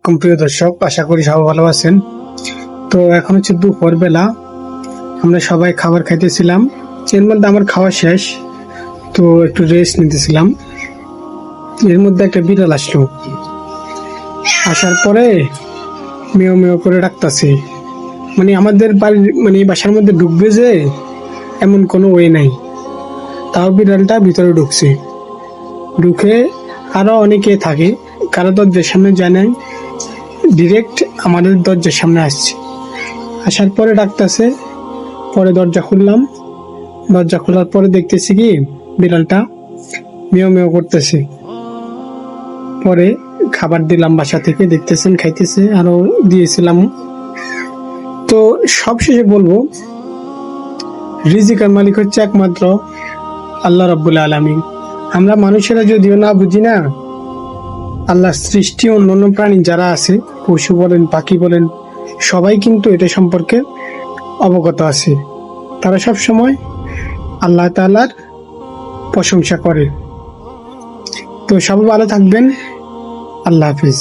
আলাইকুম প্রিয় দর্শক, আশা করি সবাই ভালো আছেন। তো এখন হচ্ছে দুপুর বেলা, আমরা সবাই খাবার খাইতেছিলাম। এর মধ্যে আমার খাওয়া শেষ, তো একটু রেস্ট নিতেছিলাম। এর মধ্যে একটা বিড়াল আসলো। আসার পরে মেয় মেয় করে ডাকতেছে, মানে আমাদের বাড়ির মানে বাসার মধ্যে ঢুকবে যে এমন কোনো ওয়ে নাই। তাও বিড়ালটা ভিতরে ঢুকছে। ঢুকে আরো অনেকে থাকে, কারো দরজার সামনে যায় নাই, ডিরেক্ট আমাদের দরজার সামনে আসছে। আসার পরে ডাকতেছে, পরে দরজা খুললাম। দরজা খোলার পরে দেখতেছি কি বিড়ালটা মেয় মেয় করতেছে। পরে খাবার দিলাম বাসা থেকে, দেখতেছেন খাইতেছে, আরো দিয়েছিলাম। তো সবশেষে বলবো, রিজিকের মালিক হচ্ছে একমাত্র আল্লাহ রাব্বুল আলামিন। আমরা মানুষেরা যদিও না বুঝি না, আল্লাহর সৃষ্টি অন্যান্য প্রাণী যারা আছে, পশু বলেন পাখি বলেন, সবাই কিন্তু এটা সম্পর্কে অবগত আছে। তারা সব সময় আল্লাহ তাআলার প্রশংসা করে। তো সবাই ভালো থাকবেন। আল্লাহ হাফিজ।